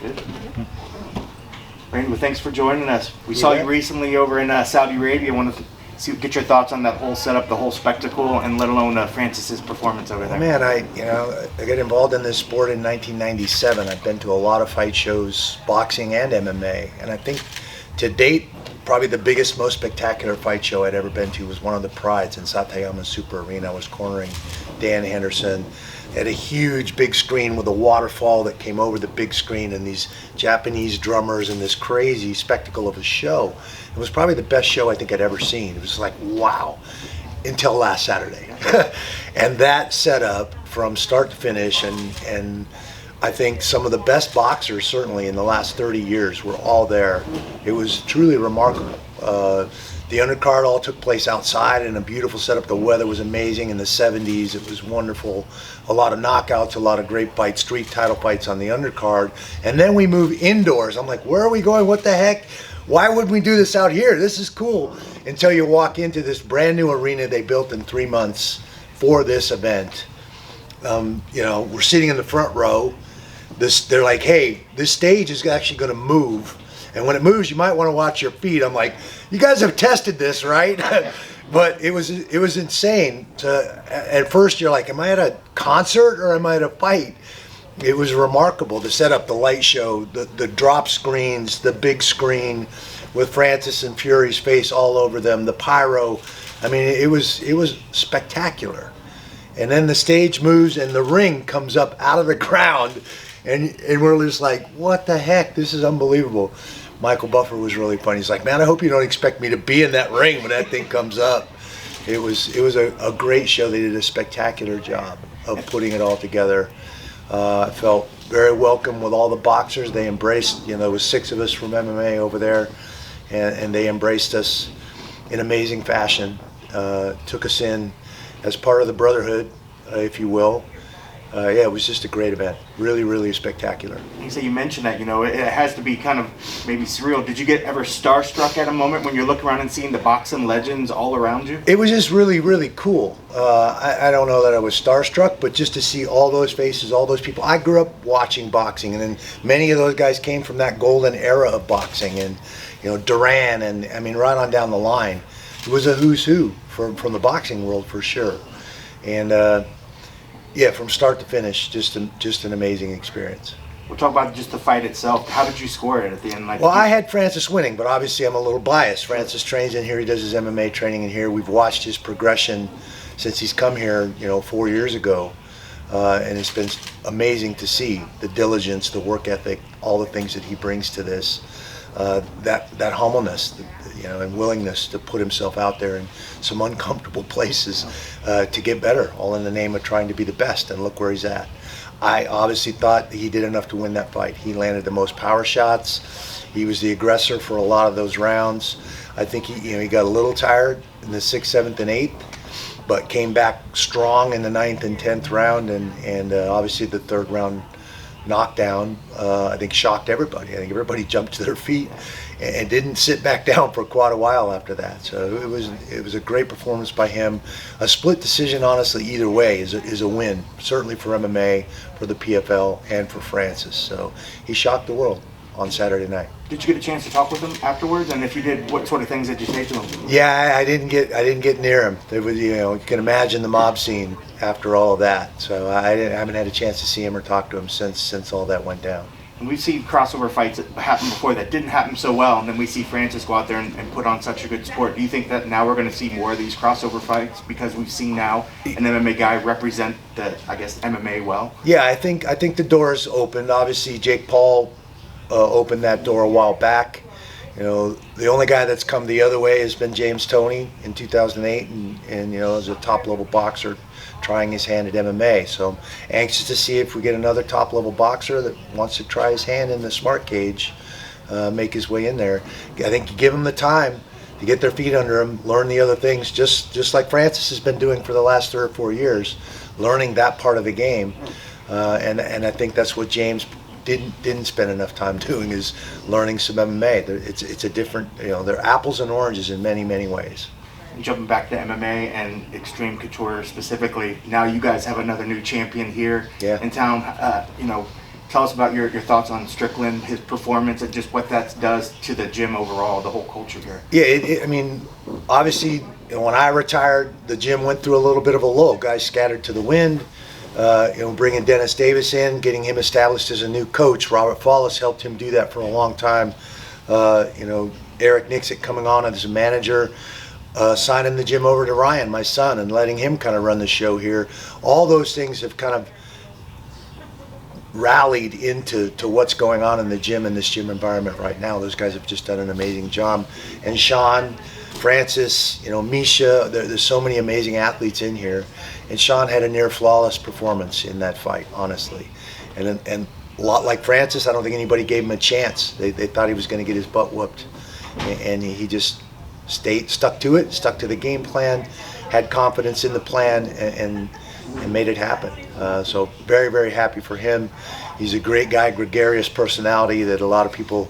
Good. Randy, well, thanks for joining us. We saw you recently over in Saudi Arabia. I wanted to get your thoughts on that whole setup, the whole spectacle, and let alone Francis's performance over there. Man, I got involved in this sport in 1997. I've been to a lot of fight shows, boxing and MMA, and I think to date, probably the biggest, most spectacular fight show I'd ever been to was one of the Prides in Satayama Super Arena. I was cornering Dan Henderson. They had a huge big screen with a waterfall that came over the big screen and these Japanese drummers and this crazy spectacle of a show. It was probably the best show I think I'd ever seen. It was like, wow, until last Saturday. And that setup from start to finish, and I think some of the best boxers certainly in the last 30 years were all there. It was truly remarkable. The undercard all took place outside in a beautiful setup. The weather was amazing in the 70s. It was wonderful. A lot of knockouts, a lot of great fights, street title fights on the undercard. And then we move indoors. I'm like, where are we going? What the heck? Why would we do this out here? This is cool. Until you walk into this brand new arena they built in 3 months for this event. We're sitting in the front row. They're like, hey, this stage is actually going to move. And when it moves, you might want to watch your feet. I'm like, you guys have tested this, right? But it was insane. At first, you're like, am I at a concert or am I at a fight? It was remarkable to set up the light show, the drop screens, the big screen with Francis and Fury's face all over them, the pyro. I mean, it was spectacular. And then the stage moves and the ring comes up out of the ground, and we're just like, what the heck? This is unbelievable. Michael Buffer was really funny. He's like, man, I hope you don't expect me to be in that ring when that thing comes up. It was a great show. They did a spectacular job of putting it all together. I felt very welcome with all the boxers. They embraced, there was 6 of us from MMA over there, and they embraced us in amazing fashion. Took us in as part of the brotherhood, if you will. It was just a great event. Really, really spectacular. You mentioned that, it has to be kind of maybe surreal. Did you get ever starstruck at a moment when you're looking around and seeing the boxing legends all around you? It was just really, really cool. I don't know that I was starstruck, but just to see all those faces, all those people. I grew up watching boxing, and then many of those guys came from that golden era of boxing, and Duran, and I mean right on down the line. It was a who's who from the boxing world for sure. And from start to finish, just an amazing experience. We'll talk about just the fight itself. How did you score it at the end? Well, I had Francis winning, but obviously I'm a little biased. Francis trains in here. He does his MMA training in here. We've watched his progression since he's come here, 4 years ago. And it's been amazing to see the diligence, the work ethic, all the things that he brings to this. That humbleness, and willingness to put himself out there in some uncomfortable places to get better, all in the name of trying to be the best, and look where he's at. I obviously thought he did enough to win that fight. He landed the most power shots. He was the aggressor for a lot of those rounds. I think he got a little tired in the 6th, 7th, and 8th, but came back strong in the 9th and 10th round, and obviously the 3rd round knockdown, I think, shocked everybody. I think everybody jumped to their feet and didn't sit back down for quite a while after that. So it was a great performance by him. A split decision, honestly, either way is a win, certainly for MMA, for the PFL, and for Francis. So he shocked the world on Saturday night. Did you get a chance to talk with him afterwards? And if you did, what sort of things did you say to him? Yeah, I didn't get near him. There was, you can imagine the mob scene after all of that. So I haven't had a chance to see him or talk to him since all that went down. And we've seen crossover fights that happened before that didn't happen so well, and then we see Francis go out there and put on such a good sport. Do you think that now we're going to see more of these crossover fights because we've seen now an MMA guy represent the, MMA well? Yeah, I think the door's opened. Obviously, Jake Paul opened that door a while back. The only guy that's come the other way has been James Toney in 2008, and as a top-level boxer trying his hand at MMA. So I'm anxious to see if we get another top-level boxer that wants to try his hand in the smart cage, make his way in there. I think you give them the time to get their feet under them, learn the other things, just like Francis has been doing for the last 3 or 4 years, learning that part of the game. And I think that's what James didn't spend enough time doing, is learning some MMA. It's a different, they're apples and oranges in many, many ways. Jumping back to MMA and Extreme Couture specifically, now you guys have another new champion here in town. tell us about your thoughts on Strickland, his performance, and just what that does to the gym overall, the whole culture here. Yeah, I mean, obviously, when I retired, the gym went through a little bit of a lull. Guys scattered to the wind. Bringing Dennis Davis in, getting him established as a new coach. Robert Follis helped him do that for a long time. Eric Nixit coming on as a manager, signing the gym over to Ryan, my son, and letting him kind of run the show here. All those things have kind of rallied into what's going on in the gym and this gym environment right now. Those guys have just done an amazing job. And Shawn, Francis, Misha, there's so many amazing athletes in here. And Shawn had a near flawless performance in that fight, honestly. And a lot like Francis, I don't think anybody gave him a chance. They thought he was going to get his butt whooped. And he just stuck to it, stuck to the game plan, had confidence in the plan, and made it happen. So very, very happy for him. He's a great guy, gregarious personality that a lot of people,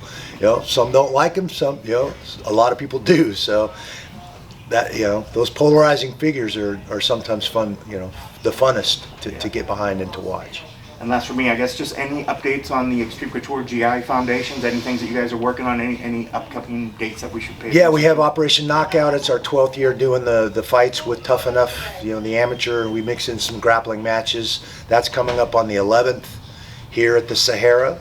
some don't like him, some, a lot of people do. So that, those polarizing figures are sometimes fun, the funnest to get behind and to watch. And last for me, I guess, just any updates on the Extreme Couture GI Foundations, any things that you guys are working on, any upcoming dates that we should pay attention to? Yeah, we have Operation Knockout. It's our 12th year doing the fights with Tough Enough, the amateur. We mix in some grappling matches. That's coming up on the 11th here at the Sahara.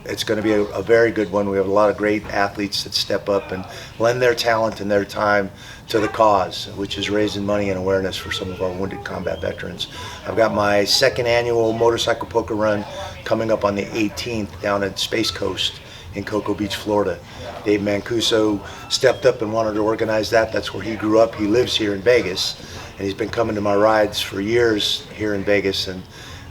It's going to be a very good one. We have a lot of great athletes that step up and lend their talent and their time to the cause, which is raising money and awareness for some of our wounded combat veterans. I've got my second annual motorcycle poker run coming up on the 18th down at Space Coast in Cocoa Beach, Florida. Dave Mancuso stepped up and wanted to organize that. That's where he grew up. He lives here in Vegas, and he's been coming to my rides for years here in Vegas, and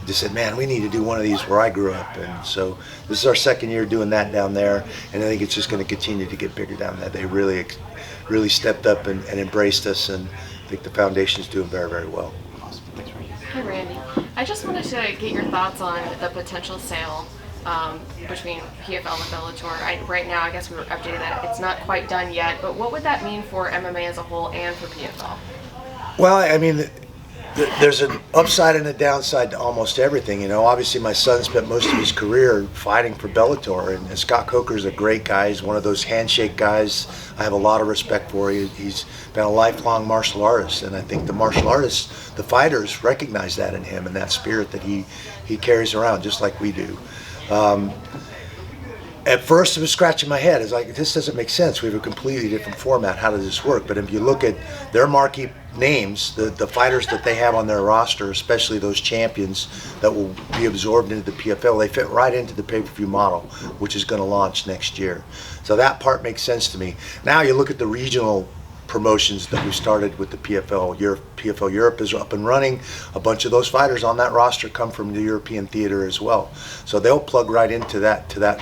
just said, man, we need to do one of these where I grew up. And so this is our second year doing that down there, and I think it's just going to continue to get bigger down there. They really stepped up and embraced us, and I think the foundation is doing very, very well. Awesome. Thanks, Randy. Hey, Randy. I just wanted to get your thoughts on the potential sale between PFL and Bellator. Right now, I guess we were updated that it's not quite done yet, but what would that mean for MMA as a whole and for PFL? Well, I mean, there's an upside and a downside to almost everything. Obviously my son spent most of his career fighting for Bellator, and Scott Coker's a great guy. He's one of those handshake guys I have a lot of respect for. He's been a lifelong martial artist, and I think the martial artists, the fighters, recognize that in him and that spirit that he carries around just like we do. At first, it was scratching my head. It's like, this doesn't make sense. We have a completely different format. How does this work? But if you look at their marquee names, the fighters that they have on their roster, especially those champions that will be absorbed into the PFL, they fit right into the pay-per-view model, which is going to launch next year. So that part makes sense to me. Now you look at the regional promotions that we started with the PFL Europe. PFL Europe is up and running. A bunch of those fighters on that roster come from the European theater as well. So they'll plug right into that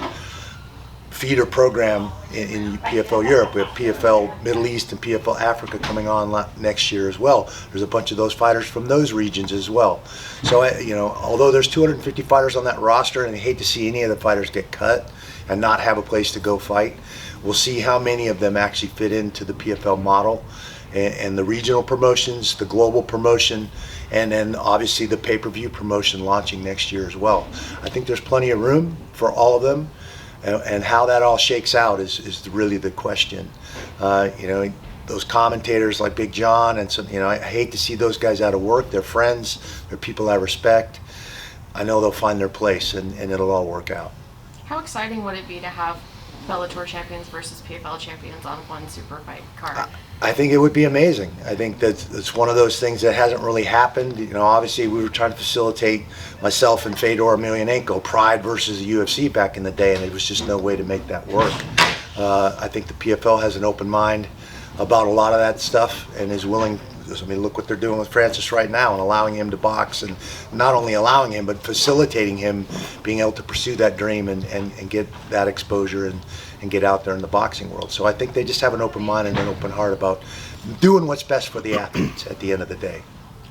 feeder program in PFL Europe. We have PFL Middle East and PFL Africa coming on next year as well. There's a bunch of those fighters from those regions as well. So, although there's 250 fighters on that roster, and I hate to see any of the fighters get cut and not have a place to go fight, we'll see how many of them actually fit into the PFL model, and the regional promotions, the global promotion, and then obviously the pay-per-view promotion launching next year as well. I think there's plenty of room for all of them. And how that all shakes out is really the question. Those commentators like Big John and some, I hate to see those guys out of work. They're friends. They're people I respect. I know they'll find their place, and it'll all work out. How exciting would it be to have Bellator champions versus PFL champions on one super fight card? I think it would be amazing. I think that it's one of those things that hasn't really happened. Obviously we were trying to facilitate, myself and Fedor Emelianenko, Pride versus the UFC back in the day, and there was just no way to make that work. I think the PFL has an open mind about a lot of that stuff and is willing. Look what they're doing with Francis right now and allowing him to box, and not only allowing him, but facilitating him being able to pursue that dream and get that exposure and get out there in the boxing world. So I think they just have an open mind and an open heart about doing what's best for the athletes at the end of the day.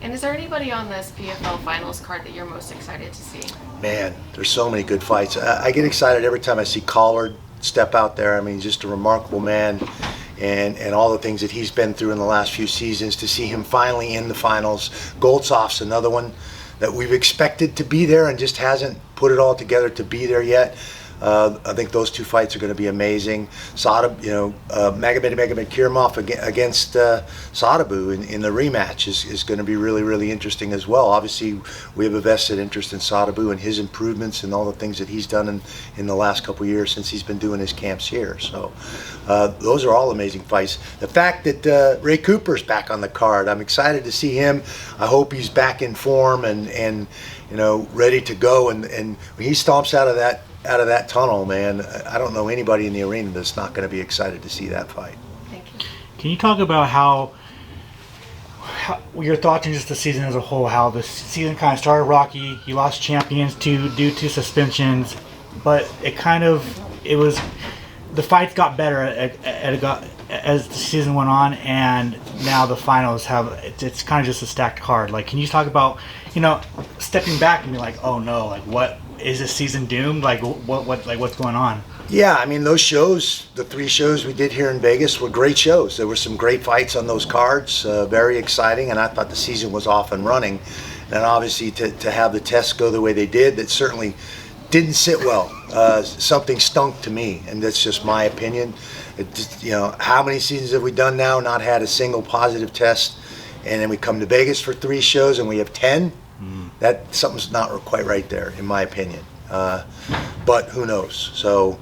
And is there anybody on this PFL Finals card that you're most excited to see? Man, there's so many good fights. I get excited every time I see Collard step out there. He's just a remarkable man. And all the things that he's been through in the last few seasons, to see him finally in the finals. Goldsof's another one that we've expected to be there and just hasn't put it all together to be there yet. I think those two fights are going to be amazing. Magomed Kirimov against Sotobu in the rematch is going to be really, really interesting as well. Obviously, we have a vested interest in Sotobu and his improvements and all the things that he's done in the last couple of years since he's been doing his camps here. So those are all amazing fights. The fact that Ray Cooper's back on the card, I'm excited to see him. I hope he's back in form and ready to go. And when he stomps out of that tunnel, man, I don't know anybody in the arena that's not going to be excited to see that fight. Thank you. Can you talk about how your thoughts on just the season as a whole, how the season kind of started rocky, you lost champions due to suspensions, but the fights got better as the season went on, and now the finals it's kind of just a stacked card. Like, can you talk about, stepping back and be like, oh no, like what is this season doomed? Like what's going on? Yeah, I mean, those shows, the 3 shows we did here in Vegas were great shows. There were some great fights on those cards, very exciting, and I thought the season was off and running. And obviously to have the tests go the way they did, that certainly didn't sit well. Something stunk to me, and that's just my opinion. How many seasons have we done now, not had a single positive test, and then we come to Vegas for 3 shows and we have 10? That something's not quite right there, in my opinion. But who knows? So,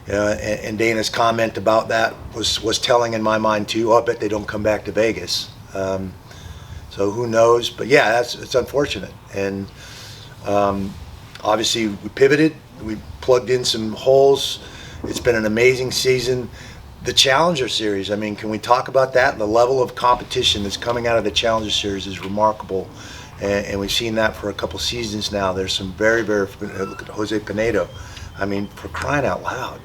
and Dana's comment about that was telling in my mind too. Oh, I bet they don't come back to Vegas. So who knows? But yeah, it's unfortunate. And obviously we pivoted. We plugged in some holes. It's been an amazing season. The Challenger Series, I mean, can we talk about that? The level of competition that's coming out of the Challenger Series is remarkable. And we've seen that for a couple seasons now. There's some very, very, look at Jose Pinedo. I mean, for crying out loud.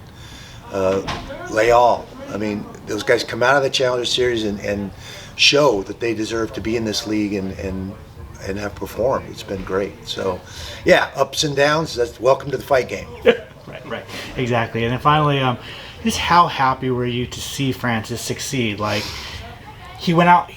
Leal. I mean, those guys come out of the Challenger Series and show that they deserve to be in this league and have performed. It's been great. So, yeah, ups and downs. That's welcome to the fight game. Right, exactly. And then finally, just how happy were you to see Francis succeed? Like, he went out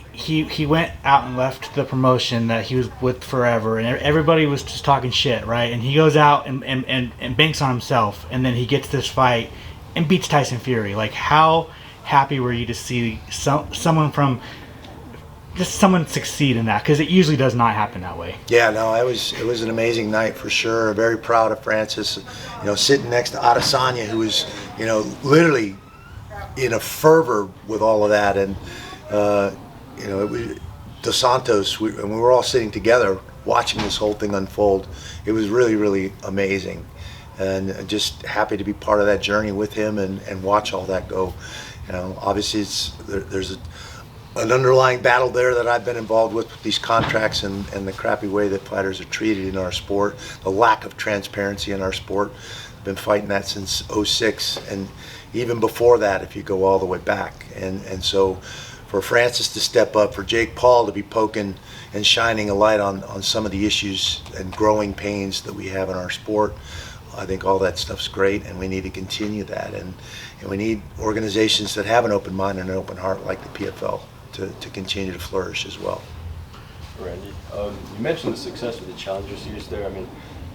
and left the promotion that he was with forever, and everybody was just talking shit, right? And he goes out and banks on himself, and then he gets this fight and beats Tyson Fury. Like, how happy were you to see someone succeed in that? Because it usually does not happen that way. Yeah, no, it was an amazing night for sure. Very proud of Francis, sitting next to Adesanya, who was, literally in a fervor with all of that, and Dos Santos, we were all sitting together watching this whole thing unfold. It was really, really amazing, and just happy to be part of that journey with him and watch all that go. Obviously there's an underlying battle there that I've been involved with these contracts and the crappy way that fighters are treated in our sport, the lack of transparency in our sport. I've been fighting that since '06, and even before that, if you go all the way back. And so for Francis to step up, for Jake Paul to be poking and shining a light on some of the issues and growing pains that we have in our sport, I think all that stuff's great, and we need to continue that. And we need organizations that have an open mind and an open heart like the PFL to continue to flourish as well. Randy, you mentioned the success of the Challenger Series there. I mean,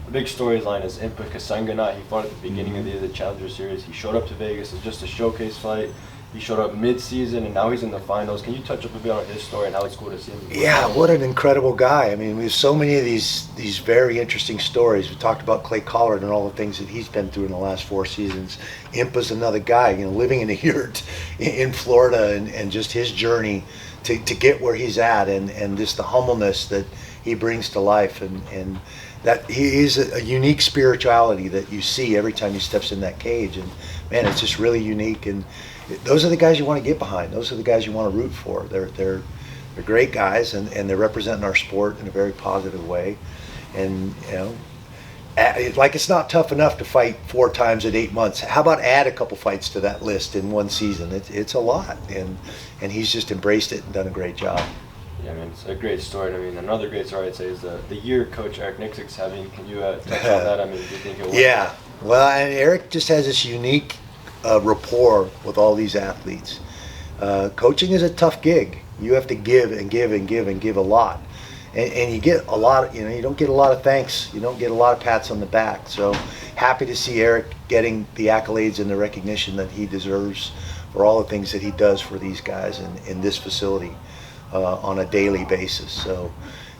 the big storyline is Impa Kasanganat. He fought at the beginning of the Challenger Series. He showed up to Vegas as just a showcase fight. He showed up mid-season, and now he's in the finals. Can you touch up a bit on his story and how it's cool to see him? Yeah, what an incredible guy. I mean, we have so many of these very interesting stories. We talked about Clay Collard and all the things that he's been through in the last 4 seasons. Impa's another guy, living in a yurt in Florida, and just his journey to get where he's at, and just the humbleness that he brings to life, and that he is a unique spirituality that you see every time he steps in that cage. And man, it's just really unique. And those are the guys you want to get behind. Those are the guys you want to root for. They're great guys, and they're representing our sport in a very positive way. And like, it's not tough enough to fight 4 times in 8 months. How about add a couple fights to that list in one season? It's a lot, and he's just embraced it and done a great job. Yeah, I mean, it's a great story. I mean, another great story I'd say is the year Coach Eric Nixick's having. Can you touch on that? I mean, do you think it will? Yeah, well, and Eric just has this unique rapport with all these athletes. Coaching is a tough gig. You have to give and give and give and give a lot. and you get a lot, you don't get a lot of thanks, you don't get a lot of pats on the back. So happy to see Eric getting the accolades and the recognition that he deserves for all the things that he does for these guys in this facility on a daily basis. So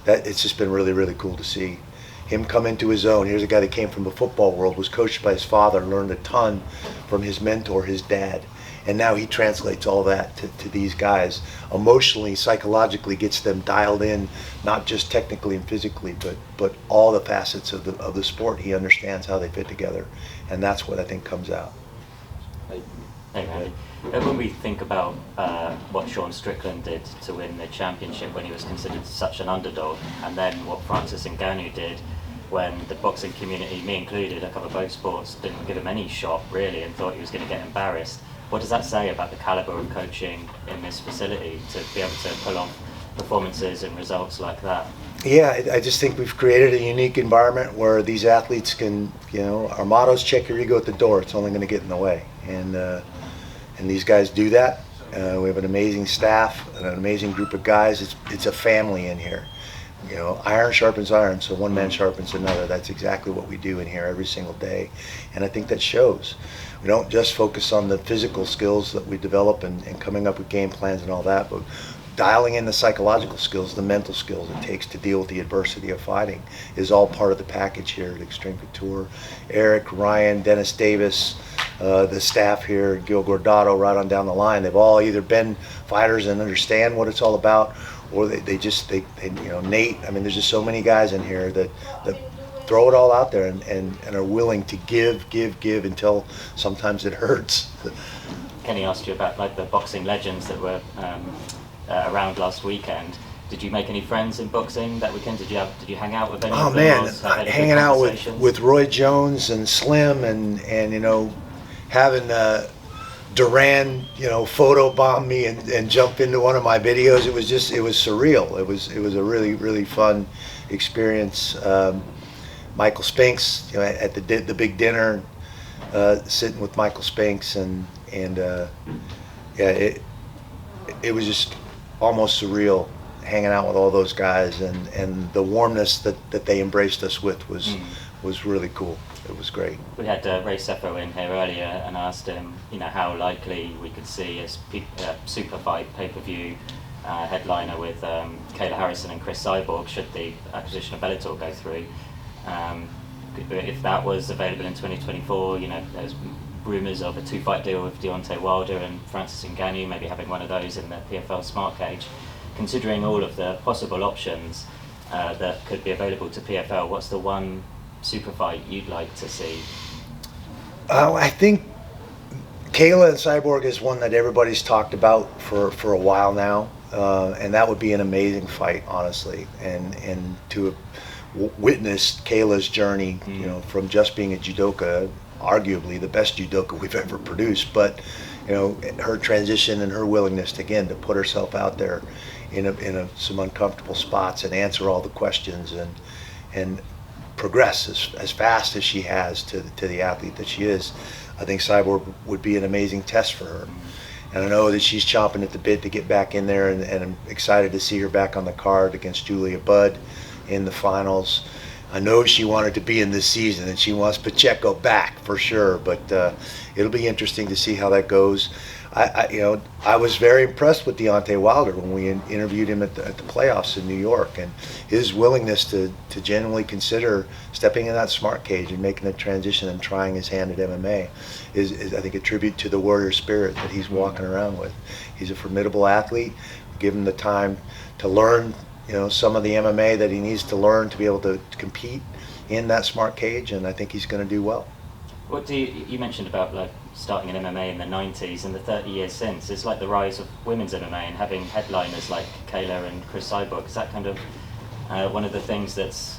that it's just been really, really cool to see him come into his own. Here's a guy that came from the football world, was coached by his father, learned a ton from his mentor, his dad. And now he translates all that to these guys. Emotionally, psychologically, gets them dialed in, not just technically and physically, but all the facets of the sport. He understands how they fit together. And that's what I think comes out. Hey, Randy. When we think about what Shawn Strickland did to win the championship when he was considered such an underdog, and then what Francis Ngannou did when the boxing community, me included, I cover both sports, didn't give him any shot really and thought he was going to get embarrassed. What does that say about the caliber of coaching in this facility to be able to pull off performances and results like that? Yeah, I just think we've created a unique environment where these athletes can, our motto is check your ego at the door. It's only going to get in the way. And these guys do that. We have an amazing staff, an amazing group of guys. It's a family in here. Iron sharpens iron, so one man sharpens another. That's exactly what we do in here every single day. And I think that shows. We don't just focus on the physical skills that we develop and coming up with game plans and all that, but dialing in the psychological skills, the mental skills it takes to deal with the adversity of fighting is all part of the package here at Extreme Couture. Eric, Ryan, Dennis Davis, the staff here, Gil Gordato, right on down the line, they've all either been fighters and understand what it's all about, or they Nate, I mean, there's just so many guys in here that throw it all out there and are willing to give until sometimes it hurts. Kenny asked you about like the boxing legends that were around last weekend. Did you make any friends in boxing that weekend? Did you hang out with any of them? Oh man, hanging out with Roy Jones and Slim and having Duran photobomb me and jump into one of my videos. It was surreal. It was a really, really fun experience. Michael Spinks, at the big dinner, sitting with Michael Spinks and it was just almost surreal hanging out with all those guys and the warmness that they embraced us with was really cool. It was great. We had Ray Sefo in here earlier and asked him, how likely we could see a super fight pay-per-view headliner with Kayla Harrison and Chris Cyborg should the acquisition of Bellator go through. If that was available in 2024, there's rumours of a 2-fight deal with Deontay Wilder and Francis Ngannou, maybe having one of those in the PFL Smart Cage. Considering all of the possible options that could be available to PFL, what's the one super fight you'd like to see? I think Kayla and Cyborg is one that everybody's talked about for a while now, and that would be an amazing fight, honestly, and to witness Kayla's journey, from just being a judoka, arguably the best judoka we've ever produced, but her transition and her willingness to put herself out there in some uncomfortable spots and answer all the questions and progress as fast as she has to the athlete that she is. I think Cyborg would be an amazing test for her. And I know that she's chomping at the bit to get back in there, and I'm excited to see her back on the card against Julia Budd in the finals. I know she wanted to be in this season, and she wants Pacheco back for sure, but it'll be interesting to see how that goes. I was very impressed with Deontay Wilder when we interviewed him at the playoffs in New York, and his willingness to genuinely consider stepping in that smart cage and making the transition and trying his hand at MMA is I think, a tribute to the warrior spirit that he's walking around with. He's a formidable athlete. Give him the time to learn some of the MMA that he needs to learn to be able to compete in that smart cage, and I think he's going to do well. What do you mentioned about starting in MMA in the 90s and the 30 years since? It's like the rise of women's MMA and having headliners like Kayla and Chris Cyborg. Is that kind of one of the things that's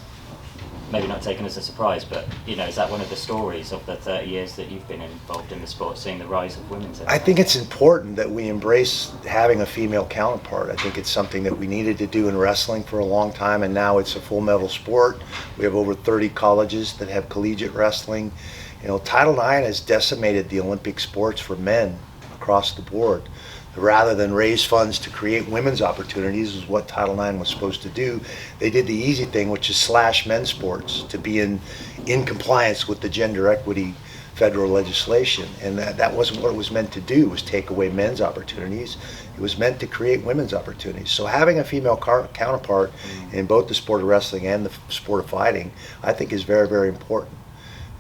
maybe not taken as a surprise, but is that one of the stories of the 30 years that you've been involved in the sport, seeing the rise of women's MMA? I think it's important that we embrace having a female counterpart. I think it's something that we needed to do in wrestling for a long time, and now it's a full medal sport. We have over 30 colleges that have collegiate wrestling. Title IX has decimated the Olympic sports for men across the board. rather than raise funds to create women's opportunities, is what Title IX was supposed to do. They did the easy thing, which is slash men's sports to be in compliance with the gender equity federal legislation. And that wasn't what it was meant to do, was take away men's opportunities. It was meant to create women's opportunities. So having a female counterpart in both the sport of wrestling and the sport of fighting, I think is very, very important.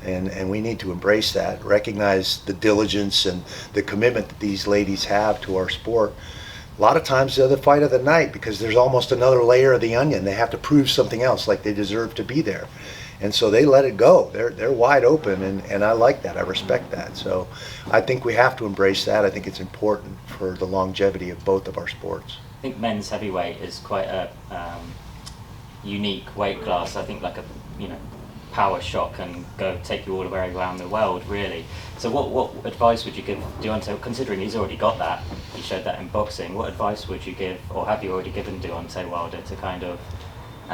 And we need to embrace that, recognize the diligence and the commitment that these ladies have to our sport. A lot of times they're the fight of the night because there's almost another layer of the onion. They have to prove something else, like they deserve to be there. And so they let it go. They're wide open, and I like that. I respect that. So I think we have to embrace that. I think it's important for the longevity of both of our sports. I think men's heavyweight is quite a unique weight class. I think like a power shot can go take you all the way around the world, really. So what advice would you give Deontay, considering he's already got that, he showed that in boxing, what advice would you give, or have you already given Deontay Wilder to kind of,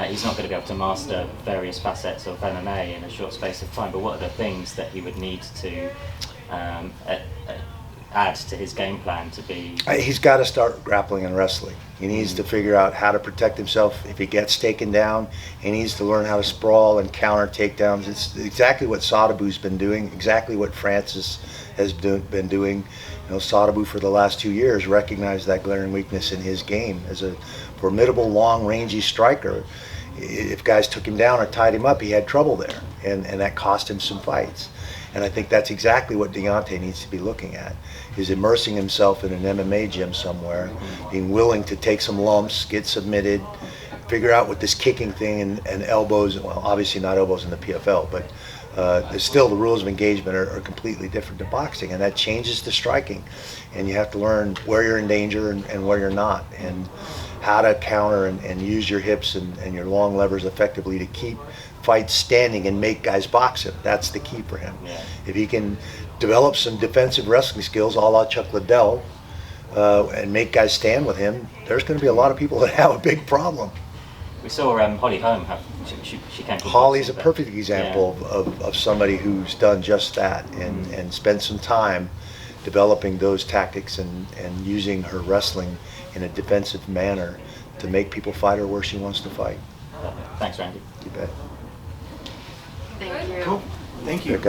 he's not going to be able to master various facets of MMA in a short space of time, but what are the things that he would need to add to his game plan to be... He's got to start grappling and wrestling. He needs to figure out how to protect himself if he gets taken down. He needs to learn how to sprawl and counter takedowns. It's exactly what Sotobu's been doing, exactly what Francis has been doing. Sotobu for the last 2 years recognized that glaring weakness in his game. As a formidable, long, rangy striker, if guys took him down or tied him up, he had trouble there, and that cost him some fights. And I think that's exactly what Deontay needs to be looking at, is immersing himself in an MMA gym somewhere, being willing to take some lumps, get submitted, figure out what this kicking thing and elbows, well, obviously not elbows in the PFL, but still the rules of engagement are completely different to boxing, and that changes the striking. And you have to learn where you're in danger and where you're not, and how to counter and use your hips and your long levers effectively to keep fights standing and make guys box him. That's the key for him. Yeah. If he can develop some defensive wrestling skills a la Chuck Liddell and make guys stand with him, there's going to be a lot of people that have a big problem. We saw Holly Holm have, she came from Holly's a boxing, perfect example of somebody who's done just that and spent some time developing those tactics and using her wrestling in a defensive manner to make people fight her where she wants to fight. Thanks, Randy. You bet. Thank you. Cool. Thank you. Okay.